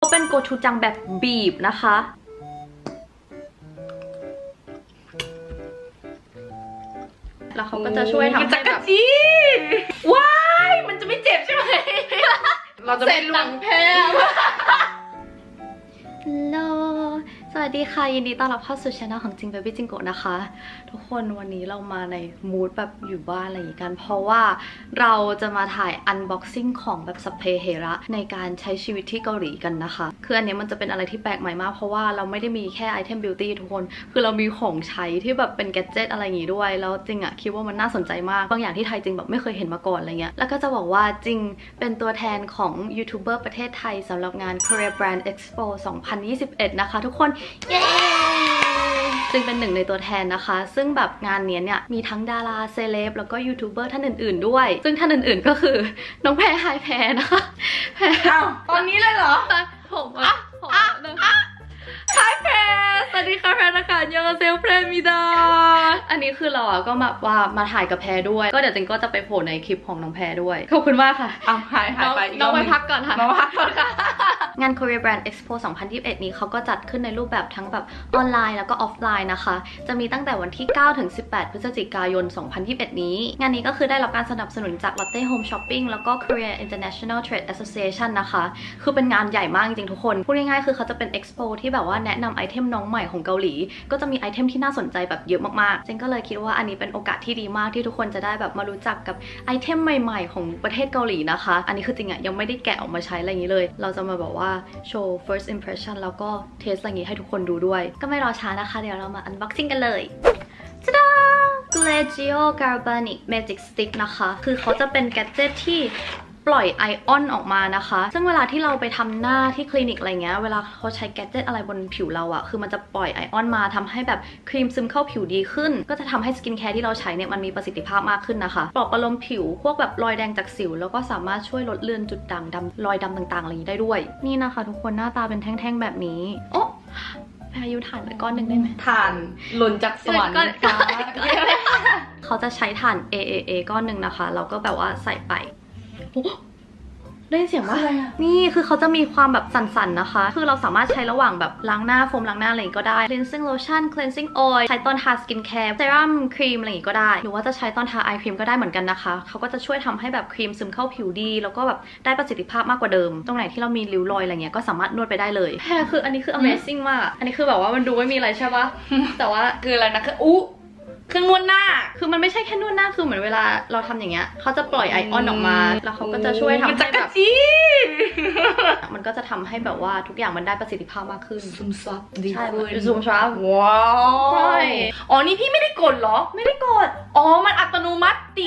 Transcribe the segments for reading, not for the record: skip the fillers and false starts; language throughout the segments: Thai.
เป็นโกชูจังแบบบีบนะคะแล้วเขาก็จะช่วยทำให้แบบว้ายมันจะไม่เจ็บใช่ไหม เราจะไม่หลังแพ้ โลสวัสดีค่ะยินดีต้อนรับเข้าสู่ช่องของจิงเบบี้จิงโกะนะคะทุกคนวันนี้เรามาในมูดแบบอยู่บ้านอะไรอย่างกันเพราะว่าเราจะมาถ่ายอันบ็อกซิ่งของแบบสัพเพเหระในการใช้ชีวิตที่เกาหลีกันนะคะคืออันนี้มันจะเป็นอะไรที่แปลกใหม่มากเพราะว่าเราไม่ได้มีแค่ไอเทมบิวตี้ทุกคนคือเรามีของใช้ที่แบบเป็นแกดเจิตอะไรอย่างงี้ด้วยแล้วจริงอะคิดว่ามันน่าสนใจมากบางอย่างที่ไทยจริงแบบไม่เคยเห็นมาก่อนอะไรเงี้ยแล้วก็จะบอกว่าจริงเป็นตัวแทนของยูทูบเบอร์ประเทศไทยสำหรับงาน Korea Brand Expo 2021 นะคะทุกคนเย้จึงเป็นหนึ่งในตัวแทนนะคะซึ่งแบบงานนี้เนี่ยมีทั้งดาราเซเลบแล้วก็ยูทูบเบอร์ท่านอื่นๆด้วยซึ่งท่านอื่นๆก็คือน้องแพรไฮแพรนะคะแพร ตอนนี้เลยเหรอผมไฮแพรสวัสดีค่ะแพรนะคะยองเซลแพรมิดาอันนี้คือเราก็มาถ่ายกับแพรด้วยก็เดี๋ยวจิงก็จะไปโผล่ในคลิปของน้องแพรด้วยขอบคุณมากค่ะหายไป น้องไปพักก่อนค่ะน้องพักก่อนค่ะงาน Korea Brand Expo 2021 นี้เขาก็จัดขึ้นในรูปแบบทั้งแบบออนไลน์แล้วก็ออฟไลน์นะคะจะมีตั้งแต่วันที่ 9 ถึง 18 พฤศจิกายน 2021 นี้งานนี้ก็คือได้รับการสนับสนุนจาก Lotte Home Shopping แล้วก็ Korea International Trade Association นะคะคือเป็นงานใหญ่มากจริงๆทุกคนพูดง่ายๆคือเขาจะเป็น Expo ที่แบบว่าแนะนำไอเทมน้องใหม่ของเกาหลีก็จะมีไอเทมที่น่าสนใจแบบเยอะมากๆจิงก็เลยคิดว่าอันนี้เป็นโอกาสที่ดีมากที่ทุกคนจะได้แบบมารู้จักกับไอเทมใหม่ๆของประเทศเกาหลีนะคะอันนี้คือจริงอะยังไม่ได้แกะออกมาใช้อะไรอย่างนี้เลยเราจะมาบอกว่าโชว์ first impression แล้วก็เทสอะไรอย่างนี้ให้ทุกคนดูด้วยก็ไม่รอช้านะคะเดี๋ยวเรามา unboxing กันเลยจ้าดา Glagio Galvanic Magic Stick นะคะคือเขาจะเป็นแกดเจ็ตที่ปล่อยไอออนออกมานะคะซึ่งเวลาที่เราไปทำหน้าที่คลินิกอะไรเงี้ยเวลาเขาใช้แกดเจ็ตอะไรบนผิวเราอะคือมันจะปล่อยไอออนมาทำให้แบบครีมซึมเข้าผิวดีขึ้นก็จะทำให้สกินแคร์ที่เราใช้เนี่ยมันมีประสิทธิภาพมากขึ้นนะคะปลอบประโลมผิวพวกแบบรอยแดงจากสิวแล้วก็สามารถช่วยลดเลือนจุดด่างดำรอยดำต่างๆอะไรอย่างนี้ได้ด้วยนี่นะคะทุกคนหน้าตาเป็นแท่งๆแบบนี้โอ๊ะพายุถ่านไปก้อนหนึ่งได้ไหมถ่านหล่นจากสวรรค์ฟ้า เขาจะใช้ถ่าน AAA ก้อนหนึ่งนะคะแล้วก็แบบว่าใส่ไปได้ยินเสียงว่านี่คือเขาจะมีความแบบสั่นๆนะคะคือเราสามารถใช้ระหว่างแบบล้างหน้าโฟมล้างหน้าอะไรก็ได้ cleansing lotion cleansing oil ใช้ตอนทา skin care serum ครีมอะไรก็ได้หรือว่าจะใช้ตอนทา eye cream ก็ได้เหมือนกันนะคะเขาก็จะช่วยทำให้แบบครีมซึมเข้าผิวดีแล้วก็แบบได้ประสิทธิภาพมากกว่าเดิมตรงไหนที่เรามีริ้วรอยอะไรเงี้ยก็สามารถนวดไปได้เลยแค่คืออันนี้คือ amazing มากอันนี้คือแบบว่ามันดูไม่มีอะไรใช่ปะแต่ว่าคืออะไรนะคือเครื่องนวดหน้าคือมันไม่ใช่แค่นวดหน้าคือเหมือนเวลาเราทำอย่างเงี้ยเขาจะปล่อยไอออนออกมาแล้วเขาก็จะช่วยทำให้แบบมันก็จะทำให้แบบว่าทุกอย่างมันได้ประสิทธิภาพมากขึ้นซุ่มซับดีขึ้นซูมซับว้าวใช่อ๋อนี่พี่ไม่ได้กดเหรอไม่ได้กดอ๋อมันอัตโนมัติติ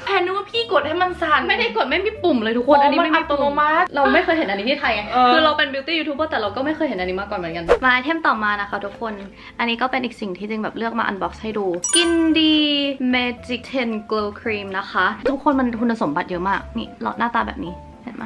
แพนนึกว่าพี่กดให้มันสั่นไม่ได้กดไม่มีปุ่มเลยทุกคนอันนี้ไม่มีอัตโนมัติเราไม่เคยเห็นอันนี้ที่ไทยไงคือเราเป็นบิวตี้ยูทูบเบอร์แต่เราก็ไม่เคยเห็นอันนี้มาก่อนเหมือนกันมาไอเทมต่อมานะคะทุกคนอันนี้ก็เป็นอีกสิ่งที่จริงแบบเลือกมาอันบ็อกซ์ให้ดูกินดี Magic 10 Glow Cream นะคะทุกคนมันคุณสมบัติเยอะมากนี่หน้าตาแบบนี้เห็นไหม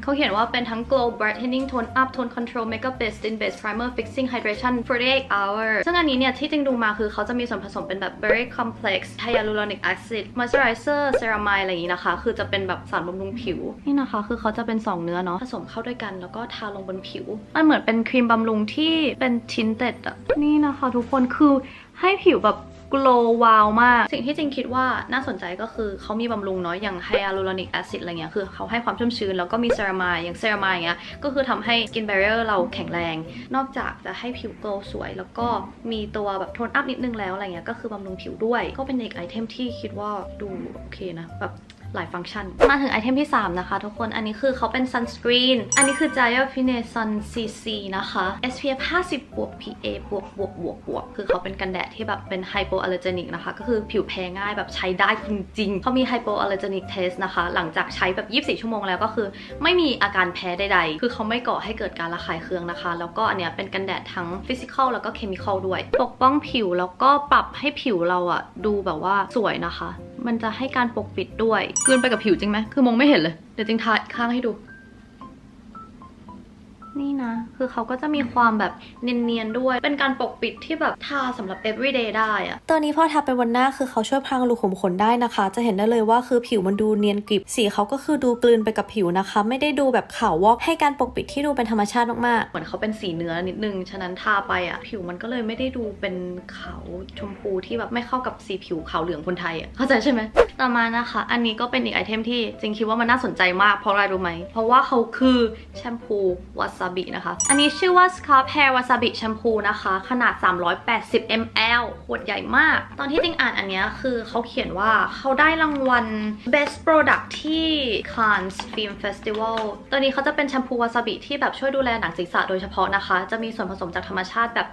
เขาเขียนว่าเป็นทั้ง Glow Brightening Tone Up Tone Control Makeup Base Skin Base Primer Fixing Hydration 48 Hours ซึ่งอันนี้เนี่ยที่จริงดูมาคือเขาจะมีส่วนผสมเป็นแบบ Berry Complex Hyaluronic Acid Moisturizer Ceramide อะไรอย่างนี้นะคะคือจะเป็นแบบสารบำรุงผิวนี่นะคะคือเขาจะเป็น2เนื้อเนาะผสมเข้าด้วยกันแล้วก็ทาลงบนผิวมันเหมือนเป็นครีมบำรุงที่เป็น tinted อะนี่นะคะทุกคนคือให้ผิวแบบglow วาวมากสิ่งที่จริงคิดว่าน่าสนใจก็คือเขามีบำรุงเนาะอย่าง hyaluronic acid อะไรเงี้ยคือเขาให้ความชุ่มชื้นแล้วก็มีเซรามายอย่างเซรามายเงี้ยก็คือทำให้ skin barrier เราแข็งแรงนอกจากจะให้ผิว glow สวยแล้วก็มีตัวแบบโทนอัพนิดนึงแล้วอะไรเงี้ยก็คือบำรุงผิวด้วยก็เป็นอีกไอเทมที่คิดว่าดูโอเคนะแบบหลายฟังก์ชันมาถึงไอเทมที่3นะคะทุกคนอันนี้คือเขาเป็น sunscreen อันนี้คือ Jaya Fine Sun CC นะคะ SPF 50 บวก PA บวกคือเขาเป็นกันแดดที่แบบเป็น hypoallergenic นะคะก็คือผิวแพ้ง่ายแบบใช้ได้จริงๆเขามี hypoallergenic test นะคะหลังจากใช้แบบ24 ชั่วโมงแล้วก็คือไม่มีอาการแพ้ใดๆคือเขาไม่ก่อให้เกิดการระคายเคืองนะคะแล้วก็อันเนี้ยเป็นกันแดดทั้ง physical แล้วก็ chemical ด้วยปกป้องผิวแล้วก็ปรับให้ผิวเราอะดูแบบว่าสวยนะคะมันจะให้การปกปิดด้วยกลืนไปกับผิวจริงไหมคือมองไม่เห็นเลยเดี๋ยวจริงทาข้างให้ดู นี่นะคือเขาก็จะมีความแบบเนียนๆด้วยเป็นการปกปิดที่แบบทาสำหรับ everyday ได้อะตัวนี้พอทาไปบนหน้าคือเขาช่วยพรางรูขุมขนได้นะคะจะเห็นได้เลยว่าคือผิวมันดูเนียนกริบสีเขาก็คือดูกลืนไปกับผิวนะคะไม่ได้ดูแบบขาววอกให้การปกปิดที่ดูเป็นธรรมชาติมากๆเหมือนเขาเป็นสีเนื้อนิดนึงฉะนั้นทาไปอะผิวมันก็เลยไม่ได้ดูเป็นขาวชมพูที่แบบไม่เข้ากับสีผิวขาวเหลืองคนไทยอะเข้าใจใช่ไหมต่อมานะคะอันนี้ก็เป็นอีกไอเทมที่จริงคิดว่ามันน่าสนใจมากเพราะอะไรรู้ไหมเพราะว่าเขาคือแชมพูวาซาบินะคะอันนี้ชื่อว่า Scarf Hair Wasabi Shampoo นะคะขนาด380 ml ขวดใหญ่มากตอนที่จริงอ่านอันเนี้ยคือเขาเขียนว่าเขาได้รางวัล Best Product ที่ Cannes Film Festival ตัวนี้เขาจะเป็นแชมพูวาซาบิที่แบบช่วยดูแลหนังศีรษะโดยเฉพาะนะคะจะมีส่วนผสมจากธรรมชาติแบบ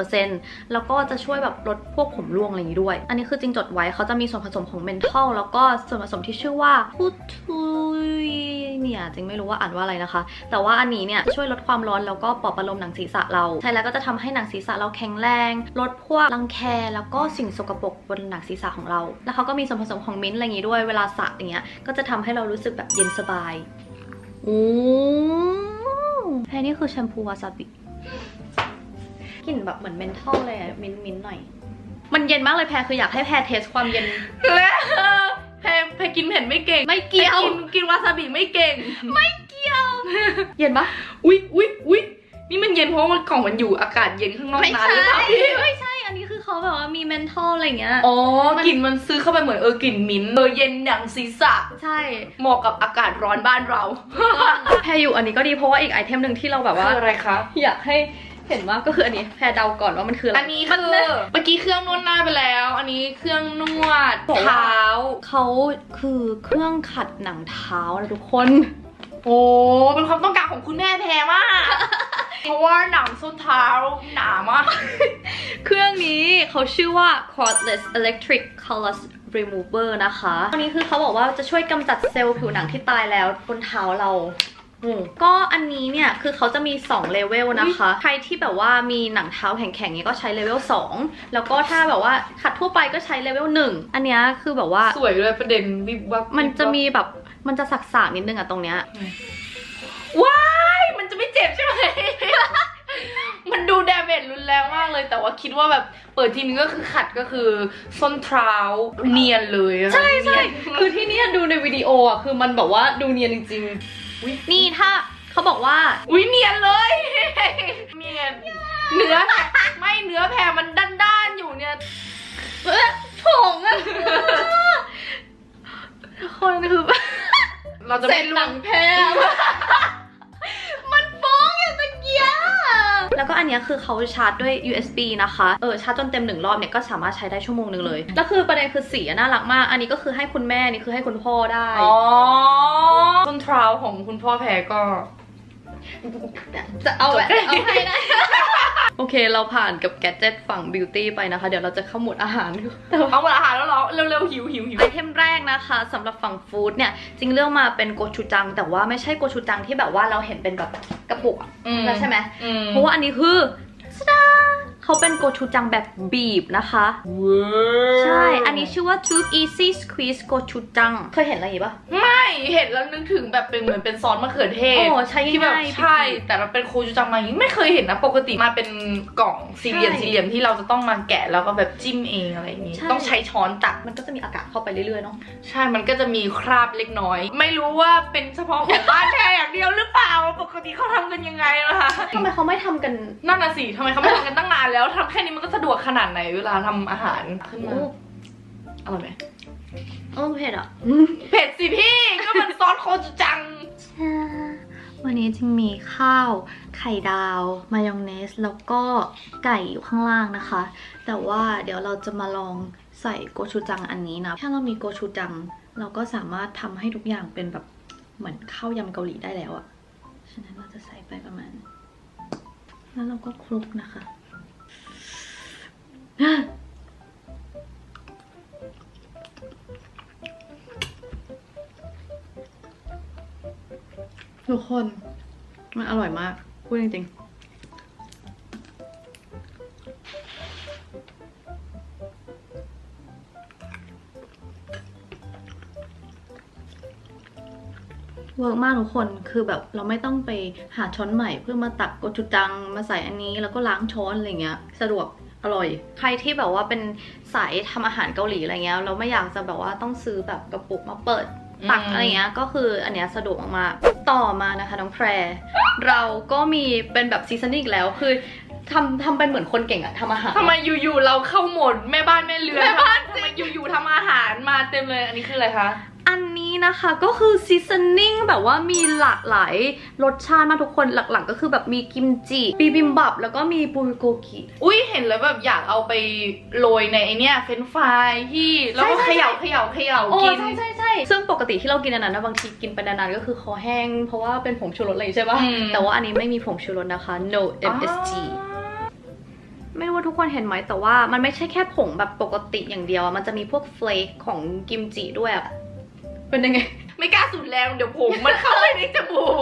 97% แล้วก็จะช่วยแบบลดพวกผมร่วงอะไรอย่างนี้ด้วยอันนี้คือจริงจดไว้เขาจะมีส่วนผสมของเมนทอลแล้วก็ส่วนผสมที่ชื่อว่าพุทุยเนี่ยจริงไม่รู้ว่าอ่านว่าอะไรนะคะแต่ว่าอันนี้เนี่ยช่วยลดความร้อนแล้วก็ปลอบประโลมหนังศีรษะเราใช่แล้วก็จะทำให้หนังศีรษะเราแข็งแรงลดพวกรังแคแล้วก็สิ่งสกปรกบนหนังศีรษะของเราแล้วเขาก็มีส่วนผสมของมิ้นท์อะไรอย่างนี้ด้วยเวลาสระอย่างเงี้ยก็จะทำให้เรารู้สึกแบบเย็นสบายโอ้แค่นี้คือแชมพูวาซาบิกลิ่นแบบเหมือนเมนทอลเลยอะมิ้นท์หน่อยมันเย็นมากเลยแพรคืออยากให้แพรเทสความเย็นและแพรกินเผ็ดไม่เก่งไม่เกี่ยวกินวาซาบิไม่เก่งไม่เกี่ยวเย็นปะอุ๊ยนี่มันเย็นเพราะมันกล่องมันอยู่อากาศเย็นข้างนอกนานหรือเปล่าพี่ไม่ใช่อันนี้คือเขาแบบว่ามีเมนทอลอะไรอย่างเงี้ยอ๋อกลิ่นมันซื้อเข้าไปเหมือนกลิ่นมิ้นท์เย็นหนังศีรษะใช่เหมาะกับอากาศร้อนบ้านเราแพรอยู่อันนี้ก็ดีเพราะว่าอีกไอเทมหนึ่งที่เราแบบว่าคืออะไรคะอยากให้เห็นว่าก็คืออันนี้แพรเดาก่อนว่ามันคืออะไรอันนี้คือเมื่อกี้เครื่องนวดหน้าไปแล้วอันนี้เครื่องนวดเท้าเขาคือเครื่องขัดหนังเท้านะทุกคนโอ้เป็นความต้องการของคุณแม่แพรมากเพราะว่าหนังส้นเท้าหนามากเครื่องนี้เขาชื่อว่า Cordless Electric Callus Remover นะคะอันนี้คือเขาบอกว่าจะช่วยกำจัดเซลล์ผิวหนังที่ตายแล้วบนเท้าเราก็อันนี้เนี่ยคือเขาจะมี2เลเวลนะคะใครที่แบบว่ามีหนังเท้าแข็งๆเนี่ยก็ใช้เลเวล2แล้วก็ถ้าแบบว่าขัดทั่วไปก็ใช้เลเวล1อันนี้คือแบบว่าสวยเลยประเด็นวิบวับมันจะมีแบบมันจะสักๆนิดนึงอะตรงเนี้ยว้ายมันจะไม่เจ็บใช่ไหม มันดูดาเมจรุนแรงมากเลยแต่ว่าคิดว่าแบบเปิดทีนึงก็คือขัดก็คือส้นเท้าเนียนเลยใช่คือที่นี่ดูในวิดีโออะคือมันแบบว่าดูเนียนจริงๆนี่ถ้าเขาบอกว่าเนียนเลยเนียนเนื้อไม่เนื้อแพรมันด้านๆอยู่เนี่ยผงอะคนคือเราจะไม่หนังแพรมันฟ้องอย่างตะเกียแล้วก็อันนี้คือเขาชาร์จด้วย USB นะคะชาร์จจนเต็ม1 รอบเนี่ยก็สามารถใช้ได้ชั่วโมงนึงเลยแล้วคือประเด็นคือสีน่ารักมากอันนี้ก็คือให้คุณแม่นี่คือให้คุณพ่อได้ส้นเท้าของคุณพ่อแพรก็จะเอาแบบเอาให้ได้โอเคเราผ่านกับแกดเจ็ตฝั่งบิวตี้ไปนะคะเดี๋ยวเราจะเข้าหมวดอาหารเอาหมวดอาหารแล้วเหรอเร็วๆหิวไอเทมแรกนะคะสำหรับฝั่งฟู้ดเนี่ยจริงเลือกมาเป็นโกชูจังแต่ว่าไม่ใช่โกชูจังที่แบบว่าเราเห็นเป็นแบบกระปุกแล้วใช่ไหมเพราะว่าอันนี้คือเขาเป็นโกชูจังแบบบีบนะคะใช่อันนี้ชื่อว่า Tube Easy Squeeze โกชูจังเคยเห็นอะไรอย่างงี้ปะไม่เห็นแล้วนึกถึงแบบเป็นเหมือนเป็นซอสมะเขือเทศใช่ที่แบบใช่แต่เราเป็นโกชูจังมาไม่เคยเห็นนะปกติมาเป็นกล่องสี่เหลี่ยมที่เราจะต้องมาแกะแล้วก็แบบจิ้มเองอะไรอย่างงี้ต้องใช้ช้อนตักมันก็จะมีอากาศเข้าไปเรื่อยๆเนาะใช่มันก็จะมีคราบเล็กน้อยไม่รู้ว่าเป็นเฉพาะของบ้านแค่อย่างเดียวหรือเปล่าปกติเขาทำกันยังไงล่ะทำไมเขาไม่ทำกันนั่นน่ะสิทำไมเขาไม่ทำกันตั้งนานแล้วทำแค่นี้มันก็สะดวกขนาดไหนเวลาทำอาหารขึ้นมาอร่อยไหมเผ็ดอ่ะเผ็ดสิพี่ก็มันซอสโคจูจังวันนี้จึงมีข้าวไข่ดาวมายองเนสแล้วก็ไก่อยู่ข้างล่างนะคะแต่ว่าเดี๋ยวเราจะมาลองใส่โกชูจังอันนี้นะถ้าเรามีโกชูจังเราก็สามารถทำให้ทุกอย่างเป็นแบบเหมือนข้าวยำเกาหลีได้แล้วอะฉะนั้นเราจะใส่ไปประมาณแล้วเราก็คลุกนะคะทุกคนมันอร่อยมากพูดจริงๆ เวิร์กมากทุกคนคือแบบเราไม่ต้องไปหาช้อนใหม่เพื่อมาตักโกจูจังมาใส่อันนี้แล้วก็ล้างช้อนอะไรเงี้ยสะดวกอร่อยใครที่แบบว่าเป็นสายทำอาหารเกาหลีอะไรเงี้ยเราไม่อยากจะแบบว่าต้องซื้อแบบกระปุกมาเปิดตักอะไรเงี้ยก็คืออันเนี้ยสะดวกมากๆต่อมานะคะน้องแพรเราก็มีเป็นแบบซีซันนิ่งแล้วคือทำเป็นเหมือนคนเก่งอะทำอาหาร ทำไมอยู่ๆเราเข้าโหมดแม่บ้านแม่เรือนทำไมอยู่ๆทำอาหารมาเต็มเลยอันนี้คืออะไรคะ อันนี้นะคะก็คือซีซันนิ่งแบบว่ามีหลากหลายรสชาติมากทุกคนหลักๆก็คือแบบมีกิมจิบิบิมบับแล้วก็มีบูริโกกิ อุ้ยเห็นแล้วแบบอยากเอาไปโรยในไอเนี้ยเฟรนช์ฟรายที่แล้วก็เขย่ากิน ใช่ซึ่งปกติที่เรากินอันนั้นนะบางทีกินไปนานๆก็คือคอแห้งเพราะว่าเป็นผงชูรสอะไรใช่ปะแต่ว่าอันนี้ไม่มีผงชูรสนะคะ no MSG ไม่รู้ว่าทุกคนเห็นไหมแต่ว่ามันไม่ใช่แค่ผงแบบปกติอย่างเดียวมันจะมีพวกเฟลกของกิมจิด้วยอะเป็นยังไง ไม่กล้าสูดแรงเดี๋ยวผมมันเข้าไปในจมูก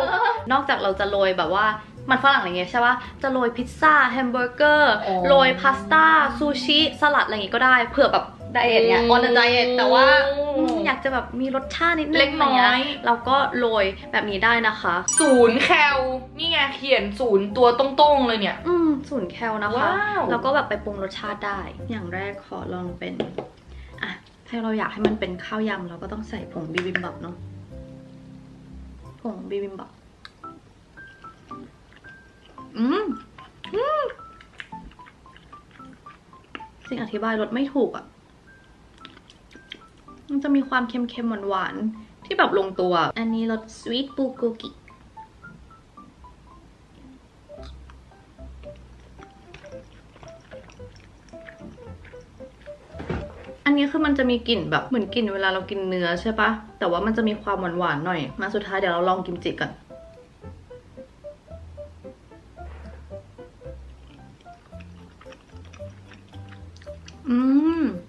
นอกจากเราจะโรยแบบว่ามันฝรั่งอะไรเงี้ยใช่ปะจะโรยพิซซ่าแฮมเบอร์เกอร์โรยพาสต้าซูชิสลัดอะไรอย่างงี้ก็ได้เผื่อแบบไดเอทเนี่ยออนไดเอทแต่ว่าอยากจะแบบมีรสชาตินิดนึง เล็กน้อย เราก็โรยแบบนี้ได้นะคะ 0 แคลนี่ไงเขียน0ตัวตรงๆเลยเนี่ย 0 แคลนะคะ ว้าว แล้วก็แบบไปปรุงรสชาติได้อย่างแรกขอลองเป็นอ่ะถ้าเราอยากให้มันเป็นข้าวยำเราก็ต้องใส่ผงบิบิมบับเนาะผงบิบิมบับสิ่งอธิบายรสไม่ถูกอ่ะมันจะมีความเค็มๆหวานๆที่แบบลงตัวอันนี้รสสวีทบูโกกิอันนี้คือมันจะมีกลิ่นแบบเหมือนกลิ่นเวลาเรากินเนื้อใช่ปะแต่ว่ามันจะมีความหวานๆหน่อยมาสุดท้ายเดี๋ยวเราลองกิมจิกัน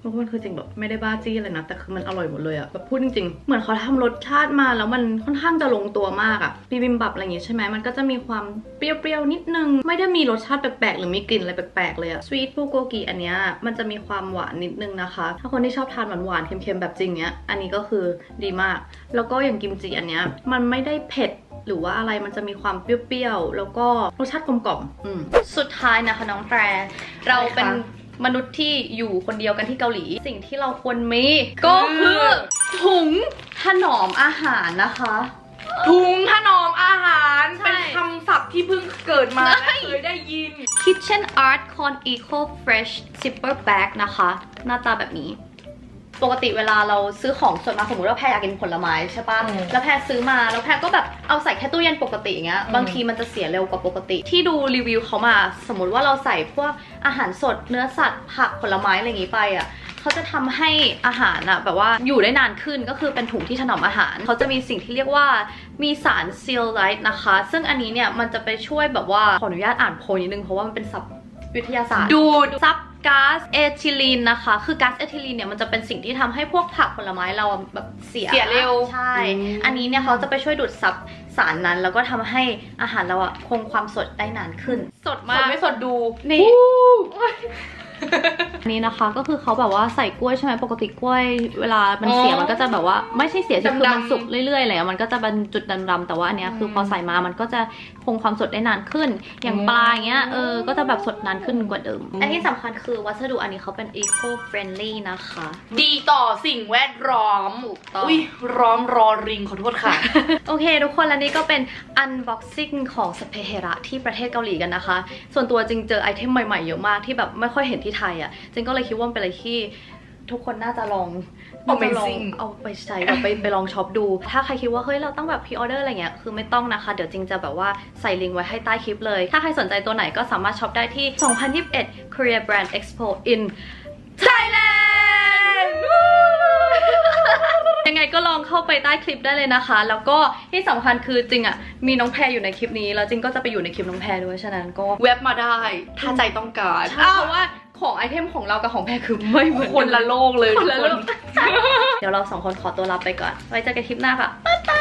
ทุกคนคือจริงแบบไม่ได้บ้าจี้เลยนะแต่คือมันอร่อยหมดเลยอะแบบพูดจริงๆเหมือนเขาทำรสชาติมาแล้วมันค่อนข้างจะลงตัวมากอะบิบิมบับอะไรอย่างงี้ใช่ไหมมันก็จะมีความเปรี้ยวๆนิดนึงไม่ได้มีรสชาติแปลกๆหรือมีกลิ่นอะไรแปลกๆเลยอะสวีทบูโกกิอันเนี้ยมันจะมีความหวานนิดนึงนะคะถ้าคนที่ชอบทานหวานๆเค็มๆแบบจริงเนี้ยอันนี้ก็คือดีมากแล้วก็อย่างกิมจิอันเนี้ยมันไม่ได้เผ็ดหรือว่าอะไรมันจะมีความเปรี้ยวๆแล้วก็รสชาติกลมกล่อมสุดท้ายนะคะน้องแพรเราเป็นมนุษย์ที่อยู่คนเดียวกันที่เกาหลีสิ่งที่เราควรมีก็คือถุงถนอมอาหารนะคะถุงถนอมอาหารเป็นคำศัพท์ที่เพิ่งเกิดมาเคยได้ยิน Kitchen Art Con Eco Fresh Zipper Bag นะคะหน้าตาแบบนี้ปกติเวลาเราซื้อของส่วนมากสมมติว่าแพรอยากกินผลไม้ใช่ปะแล้วแพรซื้อมาแล้วแพรก็แบบเอาใส่แค่ตู้เย็นปกติอย่างเงี้ยบางทีมันจะเสียเร็วกว่าปกติที่ดูรีวิวเขามาสมมติว่าเราใส่พวกอาหารสดเนื้อสัตว์ผักผลไม้อะไรอย่างงี้ไปอ่ะเขาจะทำให้อาหารอะแบบว่าอยู่ได้นานขึ้นก็คือเป็นถุงที่ถนอมอาหารเขาจะมีสิ่งที่เรียกว่ามีสารซีลไลท์นะคะซึ่งอันนี้เนี่ยมันจะไปช่วยแบบว่าขออนุญาตอ่านโพยนิดนึงเพราะว่ามันเป็นศัพท์วิทยาศาสตร์ดูดซับก๊าซเอทิลีนนะคะคือก๊าซเอทิลีนเนี่ยมันจะเป็นสิ่งที่ทำให้พวกผักผลไม้เราแบบเสียเร็วใช่อันนี้เนี่ยเขาจะไปช่วยดูดซับสารนั้นแล้วก็ทำให้อาหารเราอะคงความสดได้นานขึ้นสดมากไม่สดดูนี่นี่นะคะก็คือเขาแบบว่าใส่กล้วยใช่ไหมปกติกล้วยเวลามันเสียมันก็จะแบบว่าไม่ใช่เสียคือมันสุกเรื่อยๆเลยมันก็จะเป็นจุดดำๆแต่ว่าอันเนี้ยคือพอใส่มามันก็จะคงความสดได้นานขึ้นอย่างปลาอย่างเงี้ยก็จะแบบสดนานขึ้นกว่าเดิมอันที่สำคัญคือวัสดุอันนี้เขาเป็น eco friendly นะคะดีต่อสิ่งแวดล้อมอุ้ยร้อมรอริงขอโทษค่ะ โอเคทุกคนและนี่ก็เป็น unboxing ของสเปเฮระที่ประเทศเกาหลีกันนะคะส่วนตัวจริงเจอไอเทมใหม่ๆเยอะมากที่แบบไม่ค่อยเห็นที่ไทยอ่ะจริงก็เลยคิดว่าเป็นอะไรที่ทุกคนน่าจะลองเอาไปใช้แบบไปลองช็อปดูถ้าใครคิดว่าเฮ้ยเราต้องแบบพรีออเดอร์อะไรเงี้ยคือไม่ต้องนะคะเดี๋ยวจริงจะแบบว่าใส่ลิงก์ไว้ให้ใต้คลิปเลยถ้าใครสนใจตัวไหนก็สามารถช็อปได้ที่ 2021 Korea Brand Expo in Thailand ยังไงก็ลองเข้าไปใต้คลิปได้เลยนะคะแล้วก็ที่สำคัญคือจริงอ่ะมีน้องแพรอยู่ในคลิปนี้แล้วจริงก็จะไปอยู่ในคลิปน้องแพรด้วยฉะนั้นก็เว็บมาได้ถ้าใจต้องการเพราะว่าของไอเทมของเรากับของแพรคือไม่เหมือนคนละโลกเลยทุกคน เดี๋ยวเรา2 คนขอตัวลาไปก่อนไว้เจอกันคลิปหน้าค่ะบ๊ายบาย